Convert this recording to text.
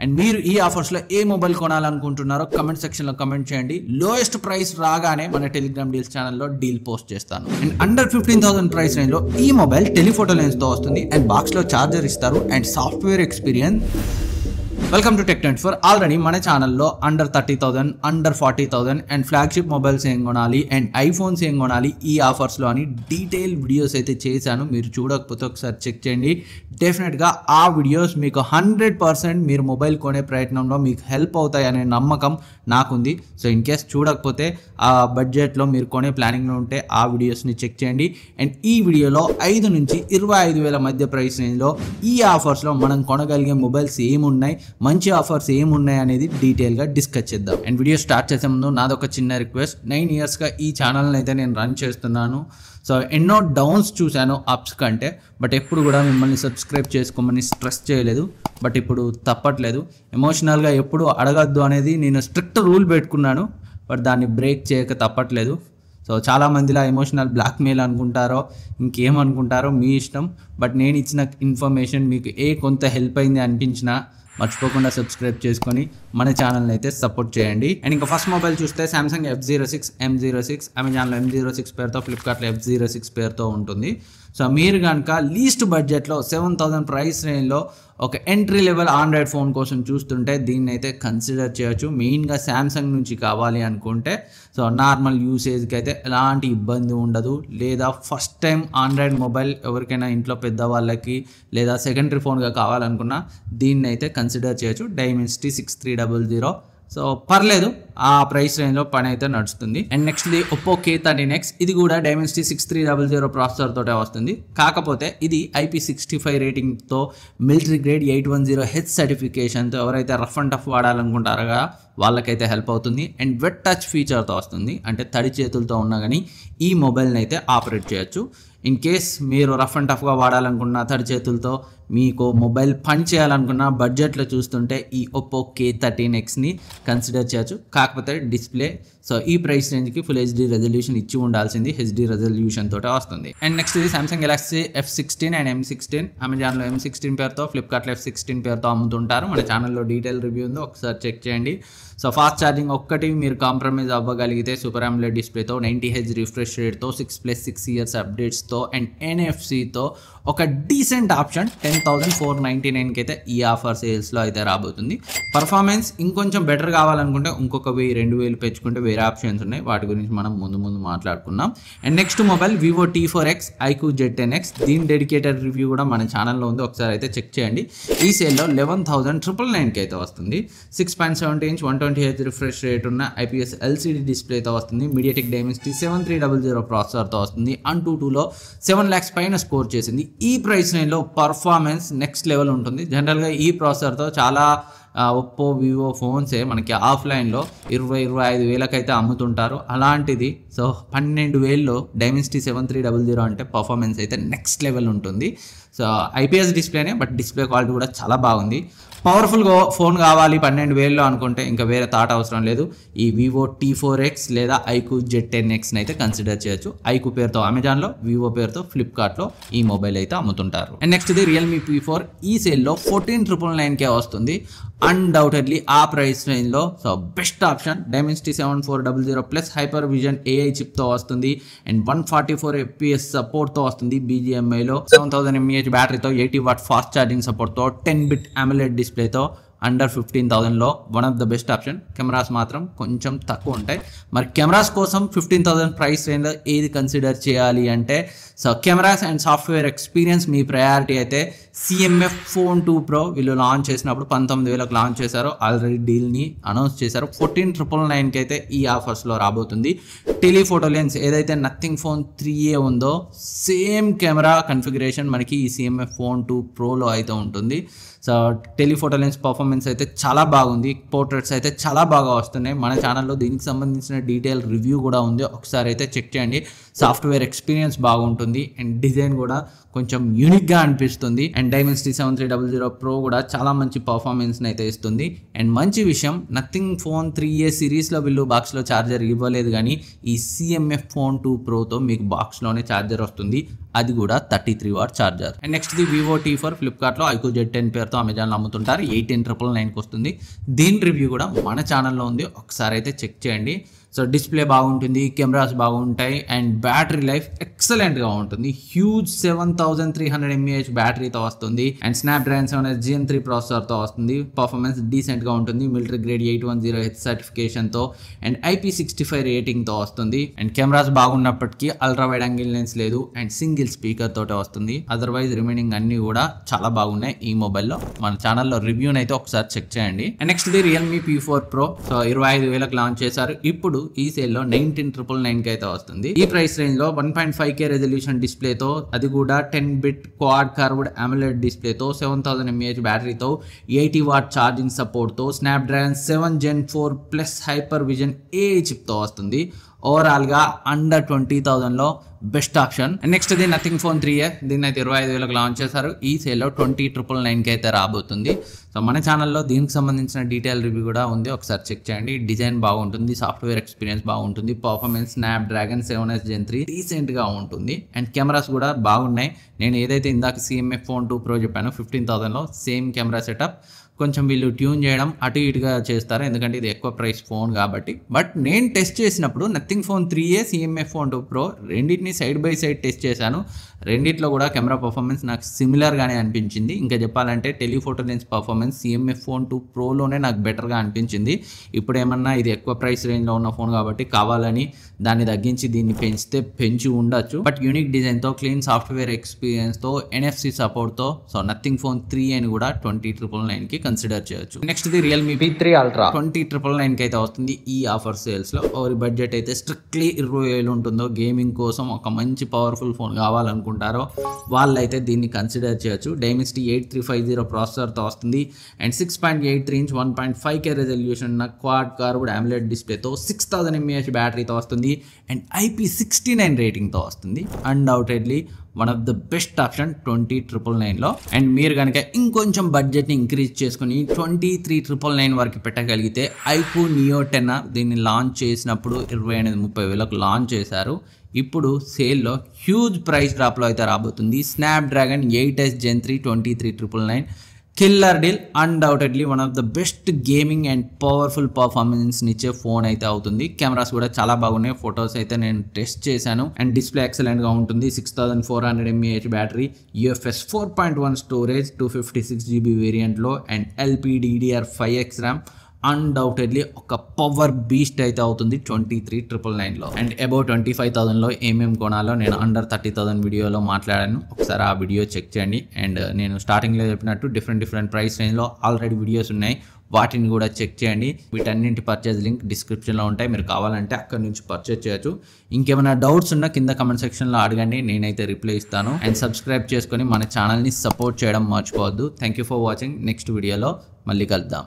And మీరు ఈ offers లో ఏ మొబైల్ కొనాలనుకుంటున్నారో కమెంట్ సెక్షన్ లో కమెంట్ చేయండి. లోయెస్ట్ ప్రైస్ రాగానే మన టెలిగ్రామ్ డీల్స్ ఛానల్లో డీల్ పోస్ట్ చేస్తాను. అండ్ అండర్ 15,000 ప్రైస్ రేంజ్ లో ఈ మొబైల్ టెలిఫోటో లెన్స్ తో వస్తుంది అండ్ బాక్స్ లో చార్జర్ ఇస్తారు and software experience. Welcome to Tech24. Already మన ఛానల్లో under 30,000 under 40,000 and flagship mobiles ఏం కొనాలి అండ్ ఐఫోన్స్ ఏం కొనాలి ఈ ఆఫర్స్లో అని డీటెయిల్ వీడియోస్ అయితే చేశాను. మీరు చూడకపోతే ఒకసారి చెక్ చేయండి. డెఫినెట్గా ఆ వీడియోస్ మీకు 100% మీరు మొబైల్ కొనే ప్రయత్నంలో మీకు హెల్ప్ అవుతాయి అనే నమ్మకం నాకుంది. సో ఇన్ కేస్ చూడకపోతే ఆ బడ్జెట్లో మీరు కొనే ప్లానింగ్లో ఉంటే ఆ వీడియోస్ని చెక్ చేయండి. అండ్ ఈ వీడియోలో 5 నుంచి 25,000 మధ్య ప్రైస్ రేంజ్లో ఈ ఆఫర్స్లో మనం కొనగలిగే మొబైల్స్ ఏమున్నాయి, మంచి ఆఫర్స్ ఏమున్నాయి అనేది డీటెయిల్గా డిస్కస్ చేద్దాం. అండ్ వీడియో స్టార్ట్ చేసే ముందు నాదొక చిన్న రిక్వెస్ట్. 9 ఇయర్స్గా ఈ ఛానల్ని అయితే నేను రన్ చేస్తున్నాను. సో ఎన్నో డౌన్స్ చూశాను అప్స్ కంటే, బట్ ఎప్పుడు కూడా మిమ్మల్ని సబ్స్క్రైబ్ చేసుకోమని స్ట్రెస్ చేయలేదు. బట్ ఇప్పుడు తప్పట్లేదు. ఎమోషనల్గా ఎప్పుడు అడగద్దు అనేది నేను స్ట్రిక్ట్ రూల్ పెట్టుకున్నాను, బట్ దాన్ని బ్రేక్ చేయక తప్పట్లేదు. సో చాలామందిలా ఎమోషనల్ బ్లాక్మెయిల్ అనుకుంటారో ఇంకేమనుకుంటారో మీ ఇష్టం. బట్ నేను ఇచ్చిన ఇన్ఫర్మేషన్ మీకు కొంత హెల్ప్ అయింది అనిపించినా మర్చిపోకుండా సబ్స్క్రైబ్ చేసుకొని మన ఛానల్ని అయితే సపోర్ట్ చేయండి. అండ్ ఇంకా ఫస్ట్ మొబైల్ చూస్తే సామ్సంగ్ F06 M06, అమెజాన్లో M06 పేరుతో, ఫ్లిప్కార్ట్లో F06 పేరుతో ఉంటుంది. సో మీరు కనుక లీస్ట్ బడ్జెట్లో 7,000 ప్రైస్ రేంజ్లో ఒక ఎంట్రీ లెవెల్ ఆండ్రాయిడ్ ఫోన్ కోసం చూస్తుంటే దీన్ని అయితే కన్సిడర్ చేయొచ్చు. మెయిన్గా శాంసంగ్ నుంచి కావాలి అనుకుంటే సో నార్మల్ యూసేజ్కి అయితే ఎలాంటి ఇబ్బంది ఉండదు. లేదా ఫస్ట్ టైం ఆండ్రాయిడ్ మొబైల్ ఎవరికైనా ఇంట్లో పెద్దవాళ్ళకి లేదా సెకండరీ ఫోన్గా కావాలనుకున్నా దీన్ని అయితే కన్సిడర్ చేయొచ్చు. డైమెన్సిటీ 6300. సో పర్లేదు, ఆ ప్రైస్ రేంజ్లో పని అయితే నడుస్తుంది. అండ్ నెక్స్ట్ది ఒప్పో K13X. ఇది కూడా డైమెన్సిటీ 6300 ప్రాసెసర్ తోటే వస్తుంది. కాకపోతే ఇది IP65 రేటింగ్తో మిలిటరీ గ్రేడ్ 810H సర్టిఫికేషన్తో ఎవరైతే రఫ్ అండ్ టఫ్ వాడాలనుకుంటారో వాళ్ళకైతే హెల్ప్ అవుతుంది. అండ్ వెట్ టచ్ ఫీచర్తో వస్తుంది. అంటే తడి చేతులతో ఉన్నా కానీ ఈ మొబైల్ని అయితే ఆపరేట్ చేయొచ్చు. ఇన్ కేస్ మీరు రఫ్ అండ్ టఫ్గా వాడాలనుకున్న తడి చేతులతో మీకు మొబైల్ పని చేయాలనుకున్న బడ్జెట్లో చూస్తుంటే ఈ ఒప్పో K13Xని కన్సిడర్ చేయొచ్చు. కాకపోతే డిస్ప్లే సో ఈ ప్రైస్ రేంజ్కి ఫుల్ HD రెజల్యూషన్ ఇచ్చి ఉండాల్సింది. HD రెజల్యూషన్ తోటే వస్తుంది. అండ్ నెక్స్ట్ ఇది Samsung Galaxy F16 and M16. అమెజాన్లో M16 పేరుతో, ఫ్లిప్కార్ట్లో F16 పేరుతో అమ్ముతుంటారు. మన ఛానల్లో డీటెయిల్ రివ్యూ ఉందో ఒకసారి చెక్ చేయండి. సో ఫాస్ట్ ఛార్జింగ్ ఒక్కటి మీరు కాంప్రమైజ్ అవ్వగలిగితే సూపర్ AMOLED డిస్ప్లేతో, 90Hz రిఫ్రెష్ రేట్తో, 6+6 ఇయర్స్ అప్డేట్స్తో అండ్ NFC-తో ఒక డీసెంట్ ఆప్షన్ 10,499కి అయితే ఈ ఆఫర్ సేల్స్లో అయితే రాబోతుంది. పర్ఫార్మెన్స్ ఇంకొంచెం బెటర్ కావాలనుకుంటే ఇంకొక 1,000-2,000 పెంచుకుంటే వేరే ఆప్షన్స్ ఉన్నాయి. వాటి గురించి మనం ముందు మాట్లాడుకున్నాం. And next mobile Vivo T4X iQOO Z10X. దీని డెడికేటెడ్ రివ్యూ కూడా మన ఛానల్లో ఉంది, ఒకసారి అయితే చెక్ చేయండి. ఈ సేల్లో 11,999కి అయితే వస్తుంది. 6.70 ఇంచ్ 120Hz రిఫ్రెష్ రేట్ ఉన్న IPS LCD డిస్ప్లేతో వస్తుంది. మీడియాటెక్ డైమెన్సిటీ 7300 ప్రాసెసర్తో వస్తుంది. AnTuTuలో 7 lakhs పైన స్కోర్ చేసింది. ఈ ప్రైస్ రేంజ్లో పర్ఫార్మెన్స్ నెక్స్ట్ లెవెల్ ఉంటుంది. జనరల్గా ఈ ప్రాసెసర్తో చాలా ఒప్పో వివో ఫోన్సే మనకి ఆఫ్లైన్లో 20-25 వేలకు అయితే అమ్ముతుంటారు. అలాంటిది సో 12,000లో డైమెన్సిటీ 7300 అంటే పర్ఫార్మెన్స్ అయితే నెక్స్ట్ లెవెల్ ఉంటుంది. సో IPS డిస్ప్లేనే, బట్ డిస్ప్లే క్వాలిటీ కూడా చాలా బాగుంది. పవర్ఫుల్గా ఫోన్ కావాలి 12,000లో అనుకుంటే ఇంకా వేరే థాట్ అవసరం లేదు. ఈ Vivo T4X లేదా iQOO Z10Xని అయితే కన్సిడర్ చేయొచ్చు. iQOO పేరుతో అమెజాన్లో, వివో పేరుతో ఫ్లిప్కార్ట్లో ఈ మొబైల్ అయితే అమ్ముతుంటారు. అండ్ నెక్స్ట్ ఇది రియల్మీ P4. ఈ సేల్లో 14,999కే వస్తుంది. అన్డౌటెడ్లీ ఆ ప్రైస్ రేంజ్లో so best option. Dimensity 7400 plus hyper vision AI చిప్తో వస్తుంది. అండ్ 144 FPS సపోర్ట్తో వస్తుంది. BGMIలో 7000 mAh బ్యాటరీతో, 80 వాట్ ఫాస్ట్ ఛార్జింగ్ సపోర్ట్తో, 10-bit AMOLED డిస్ప్లేతో అండర్ 15,000లో one of the best option. Cameras మాత్రం కొంచెం తక్కువ ఉంటాయి. మరి కెమెరాస్ కోసం 15,000 ప్రైస్ రేంజ్లో ఏది కన్సిడర్ చేయాలి అంటే so cameras and software experience me priority అయితే CMF Phone 2 Pro వీళ్ళు లాంచ్ చేసినప్పుడు 19,000కి లాంచ్ చేశారు. ఆల్రెడీ డీల్ని అనౌన్స్ చేశారు. 14,999కి అయితే ఈ ఆఫర్స్లో రాబోతుంది. టెలిఫోటో లెన్స్ ఏదైతే నథింగ్ ఫోన్ 3A ఉందో సేమ్ కెమెరా కన్ఫిగరేషన్ మనకి ఈ CMF Phone 2 Proలో అయితే ఉంటుంది. సో టెలిఫోటో లెన్స్ పర్ఫార్మెన్స్ అయితే చాలా బాగుంది. పోర్ట్రేట్స్ అయితే చాలా బాగా వస్తున్నాయి. మన ఛానల్లో దీనికి సంబంధించిన డీటెయిల్ రివ్యూ కూడా ఉంది, ఒకసారి అయితే చెక్ చేయండి. సాఫ్ట్వేర్ ఎక్స్పీరియన్స్ బాగుంటుంది అండ్ డిజైన్ కూడా కొంచెం యూనిక్గా అనిపిస్తుంది. అండ్ డైమెన్సిటీ 7300 Pro కూడా చాలా మంచి పర్ఫార్మెన్స్ని అయితే ఇస్తుంది. అండ్ మంచి విషయం, నథింగ్ ఫోన్ 3A సిరీస్లో వీళ్ళు బాక్స్లో ఛార్జర్ ఇవ్వలేదు, కానీ ఈ CMF Phone 2 Proతో మీకు బాక్స్లోనే ఛార్జర్ వస్తుంది. అది కూడా 33 what charger. And next the Vivo T4 ఫ్లిప్కార్ట్లో iQOO Z10 పేరుతో రూపాయలతో అమెజాన్లో అమ్ముతుంటారు. 18,999కి వస్తుంది. దీని రివ్యూ కూడా మన ఛానల్లో ఉంది, ఒకసారి అయితే చెక్ చేయండి. సో డిస్ప్లే బాగుంటుంది, కెమెరాస్ బాగుంటాయి అండ్ బ్యాటరీ లైఫ్ ఎక్సలెంట్గా ఉంటుంది. హ్యూజ్ 7300 mAh బ్యాటరీతో వస్తుంది అండ్ స్నాప్డ్రాగన్ 7 Gen 3 ప్రాసెసర్తో వస్తుంది. పర్ఫార్మెన్స్ డీసెంట్గా ఉంటుంది. మిలిటరీ గ్రేడ్ 810H సర్టిఫికేషన్తో అండ్ IP65 రేటింగ్తో వస్తుంది. అండ్ కెమెరాస్ బాగున్నప్పటికీ అల్ట్రా వైడ్ యాంగిల్ లెన్స్ లేదు అండ్ సింగిల్ స్పీకర్ తోటే వస్తుంది. అదర్వైజ్ రిమైనింగ్ అన్ని కూడా చాలా బాగున్నాయి ఈ మొబైల్లో. మన ఛానల్లో రివ్యూని అయితే ఒకసారి చెక్ చేయండి. And next the Realme P4 Pro. So 25,000కి లాంచ్ చేశారు. ఇప్పుడు ఈ సేల్లో 19,999కి అయితే వస్తుంది. ఈ ప్రైస్ రేంజ్ లో 1.5K రెజల్యూషన్ డిస్ప్లేతో, అది కూడా 10-bit క్వాడ్ కర్వ్డ్ AMOLED డిస్ప్లేతో, 7000 mAh బ్యాటరీతో, 80 వాట్ ఛార్జింగ్ సపోర్ట్తో, Snapdragon 7 Gen 4 plus hyper vision AI చిప్తో వస్తుంది. ఓవరాల్గా అండర్ 20,000లో best option. Next the Nothing Phone 3a. దీన్ని అయితే 25,000కి లాంచ్ చేశారు. ఈ సేల్లో 20,999కి అయితే రాబోతుంది. సో మన ఛానల్లో దీనికి సంబంధించిన డీటెయిల్ రివ్యూ కూడా ఉంది, ఒకసారి చెక్ చేయండి. డిజైన్ బాగుంటుంది, సాఫ్ట్వేర్ ఎక్స్పీరియన్స్ బాగుంటుంది, పర్ఫార్మెన్స్ స్నాప్డ్రాగన్ 7 Gen 3 డీసెంట్గా ఉంటుంది అండ్ కెమెరాస్ కూడా బాగున్నాయి. నేను ఏదైతే ఇందాక CMF Phone 2 Pro చెప్పానో 15,000లో సేమ్ కెమెరా సెటప్. కొంచెం వీళ్ళు ట్యూన్ చేయడం అటు ఇటుగా చేస్తారు, ఎందుకంటే ఇది ఎక్కువ ప్రైస్ ఫోన్ కాబట్టి. బట్ నేను టెస్ట్ చేసినప్పుడు nothing Phone 3a, CMF Phone 2 Pro రెండింటిని సైడ్ బై సైడ్ టెస్ట్ చేశాను. రెండిట్లో కూడా కెమెరా పర్ఫార్మెన్స్ నాకు సిమిలర్గానే అనిపించింది. ఇంకా చెప్పాలంటే telephoto lens performance CMF Phone 2 Proలోనే నాకు బెటర్గా అనిపించింది. ఇప్పుడు ఏమన్నా ఇది ఎక్కువ ప్రైస్ రేంజ్లో ఉన్న ఫోన్ కాబట్టి కావాలని దాన్ని తగ్గించి దీన్ని పెంచి ఉండొచ్చు. బట్ యూనిక్ డిజైన్తో, క్లీన్ సాఫ్ట్వేర్ ఎక్స్పీరియన్స్తో, NFC సపోర్ట్తో సో నథింగ్ ఫోన్ 3a కూడా 20,999కి కన్సిడర్ చేయొచ్చు. Next the Realme P3 Ultra 20,999కి అయితే వస్తుంది ఈ ఆఫర్ సేల్స్ లో. ఓవర్ బడ్జెట్ అయితే స్ట్రిక్ట్లీ 20,000 ఉంటుందో, గేమింగ్ కోసం ఒక మంచి పవర్ఫుల్ ఫోన్ కావాలనుకుంటారో వాళ్ళైతే దీన్ని కన్సిడర్ చేయొచ్చు. Dimensity 8350 ప్రాసెసర్తో వస్తుంది అండ్ 6.83 inch 1.5K రెజల్యూషన్ ఉన్న క్వాడ్ కర్వ్డ్ AMOLED డిస్ప్లేతో, 6000 mAh బ్యాటరీతో వస్తుంది అండ్ IP69 రేటింగ్తో వస్తుంది. Undoubtedly one of the best option 20,999లో. అండ్ మీరు కనుక ఇంకొంచెం బడ్జెట్ని ఇంక్రీజ్ చేసుకుని 23,999 వరకు పెట్టగలిగితే iQOO Neo 10 దీన్ని లాంచ్ చేసినప్పుడు 28,30,000కు లాంచ్ చేశారు. ఇప్పుడు సేల్లో హ్యూజ్ ప్రైస్ డ్రాప్లో అయితే రాబోతుంది. Snapdragon 8S Gen 3 23,999 killer deal. Undoubtedly one of the best gaming and powerful పర్ఫార్మెన్స్ని ఇచ్చే ఫోన్ అయితే అవుతుంది. కెమెరాస్ కూడా చాలా బాగున్నాయి, ఫొటోస్ అయితే నేను టెస్ట్ చేశాను అండ్ డిస్ప్లే ఎక్సలెంట్గా ఉంటుంది. 6400 mAh battery, UFS 4.1 storage, 256GB వేరియంట్లో అండ్ LPDDR5X ర్యామ్. అన్డౌటెడ్లీ ఒక పవర్ బీస్ట్ అయితే అవుతుంది 23,999లో. అండ్ అబౌవ్ 25,000లో ఏమేమి కొనాలో నేను అండర్ 30,000 వీడియోలో మాట్లాడాను, ఒకసారి ఆ వీడియో చెక్ చేయండి. అండ్ నేను స్టార్టింగ్లో చెప్పినట్టు డిఫరెంట్ ప్రైస్ రేంజ్లో ఆల్రెడీ వీడియోస్ ఉన్నాయి, వాటిని కూడా చెక్ చేయండి. వీటన్నింటి పర్చేజ్ లింక్ డిస్క్రిప్షన్లో ఉంటాయి, మీరు కావాలంటే అక్కడ నుంచి పర్చేజ్ చేయొచ్చు. ఇంకేమైనా డౌట్స్ ఉన్నా కింద కమెంట్ సెక్షన్లో అడగండి, నేనైతే రిప్లై ఇస్తాను. అండ్ సబ్స్క్రైబ్ చేసుకొని మన ఛానల్ని సపోర్ట్ చేయడం మర్చిపోవద్దు. Thank you for watching. Next వీడియోలో మళ్ళీ కలుద్దాం.